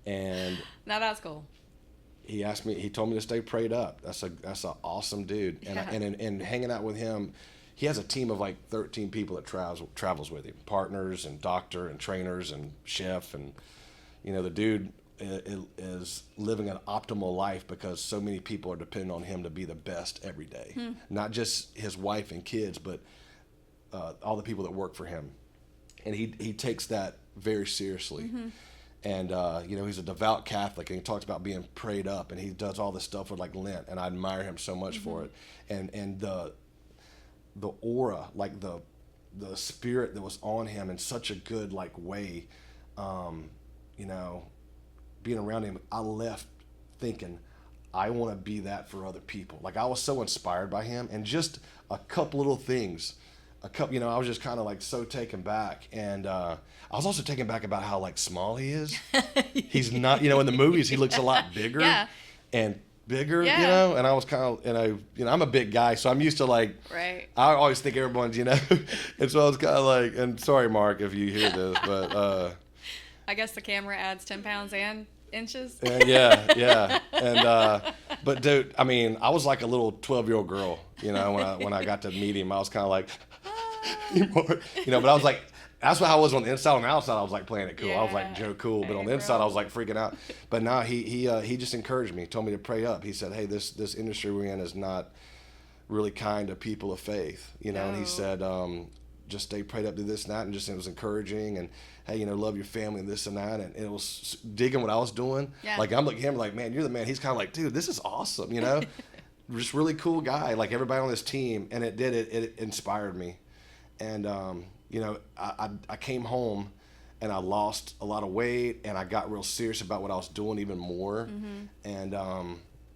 And now that's cool. He asked me, he told me to stay prayed up. That's an awesome dude. And hanging out with him, he has a team of like 13 people that travels with him, partners and doctor and trainers and chef. And, you know, the dude is living an optimal life because so many people are depending on him to be the best every day. Not just his wife and kids, but all the people that work for him. And he takes that very seriously. And, you know, he's a devout Catholic, and he talks about being prayed up, and he does all this stuff with, like, Lent, and I admire him so much for it. And the aura, like, the spirit that was on him in such a good, like, way, you know, being around him, I left thinking, I want to be that for other people. Like, I was so inspired by him, and just a couple little things, you know, I was just kind of like so taken back. And I was also taken back about how like small he is. He's not, you know, in the movies he looks a lot bigger. and bigger, Yeah. you know, and I was kind of, I'm a big guy, so I'm used to like, Right. I always think everyone's, and so I was kind of like, and sorry, Mark, if you hear this, but, I guess the camera adds 10 pounds and inches. yeah. And, but dude, I mean, I was like a little 12-year-old girl, when I got to meet him, I was kind of like, but I was like, that's what I was on the inside. On the outside, I was like playing it cool. I was like Joe Cool, but on the inside, I was like freaking out. But now he just encouraged me, told me to pray up. He said, "Hey, this industry we're in is not really kind to people of faith, And he said, just stay prayed up to this and that, and it was encouraging. And hey, love your family and this and that. And it was digging what I was doing. Yeah. Like I'm looking at him like, man, you're the man. He's kind of like, dude, this is awesome, Just really cool guy. Like everybody on this team, and it inspired me. And I came home and I lost a lot of weight, and I got real serious about what I was doing even more. And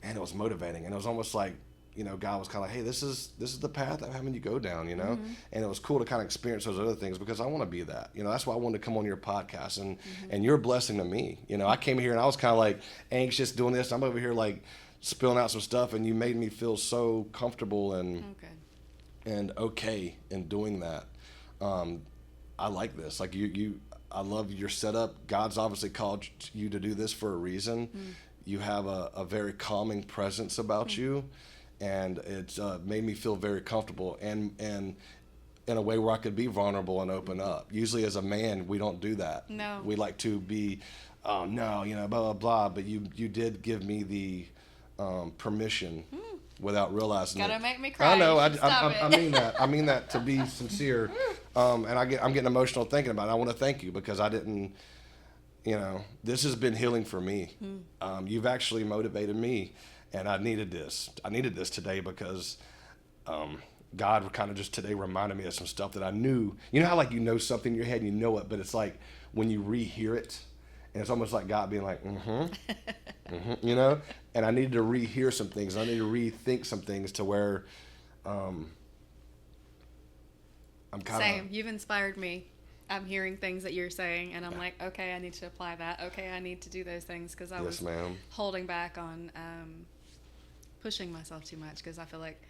it was motivating, and it was almost like, God was kind of like, hey, this is the path I'm having you go down, And it was cool to kind of experience those other things, because I want to be that, that's why I wanted to come on your podcast, and you're a blessing to me. I came here and I was kind of like anxious doing this. I'm over here like spilling out some stuff, and you made me feel so comfortable and okay in doing that. I like this. Like I love your setup. God's obviously called you to do this for a reason. You have a very calming presence about you, and it's made me feel very comfortable and in a way where I could be vulnerable and open up. Usually as a man, we don't do that. No. We like to be, blah, blah, blah. But you did give me the permission without realizing it. Gotta make me cry. I know. Stop I mean that. I mean that to be sincere. And I'm getting emotional thinking about it. I want to thank you, because I didn't, this has been healing for me. You've actually motivated me, and I needed this. I needed this today, because God kind of just today reminded me of some stuff that I knew. You know how like something in your head and you know it, but it's like when you rehear it, and it's almost like God being like, And I needed to rehear some things. I needed to rethink some things to where I'm kind of... Same. You've inspired me. I'm hearing things that you're saying, and I'm like, okay, I need to apply that. Okay, I need to do those things, because I was holding back on pushing myself too much, because I feel like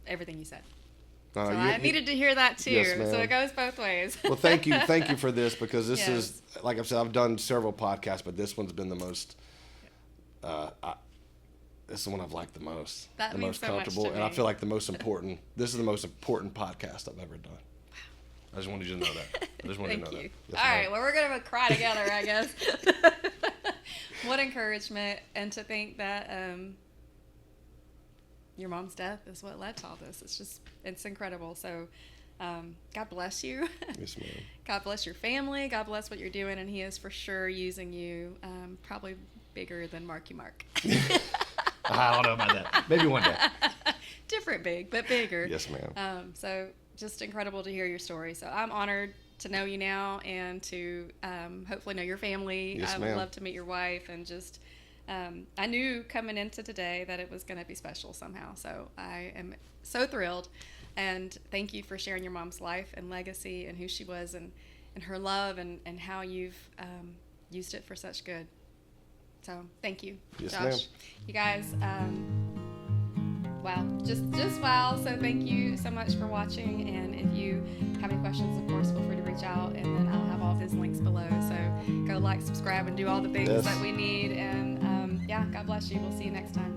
everything you said. So I needed to hear that too. Yes, ma'am. So it goes both ways. Well, thank you for this, because this is, like I've said, I've done several podcasts, but this one's been the most. This is the one I've liked the most, the most comfortable, and I feel like the most important. This is the most important podcast I've ever done. Wow. I just wanted you to know that. I just wanted you to know that. Yes, all right, well, we're gonna cry together, I guess. What encouragement, and to think that your mom's death is what led to all this. It's incredible. So God bless you. Yes, ma'am. God bless your family. God bless what you're doing, and He is for sure using you, probably bigger than Marky Mark. I don't know about that. Maybe one day. Different big, but bigger. Yes, ma'am. So just incredible to hear your story. So I'm honored to know you now, and to hopefully know your family. Yes, I would ma'am. love to meet your wife, and just I knew coming into today that it was going to be special somehow. So I am so thrilled, and thank you for sharing your mom's life and legacy, and who she was, and her love, and how you've used it for such good. So thank you, Yes, Josh. ma'am. You guys, wow, just wow. So thank you so much for watching, and if you have any questions, of course, feel free to reach out, and then I'll have all of his links below. So go like, subscribe, and do all the things that we need, and God bless you. We'll see you next time.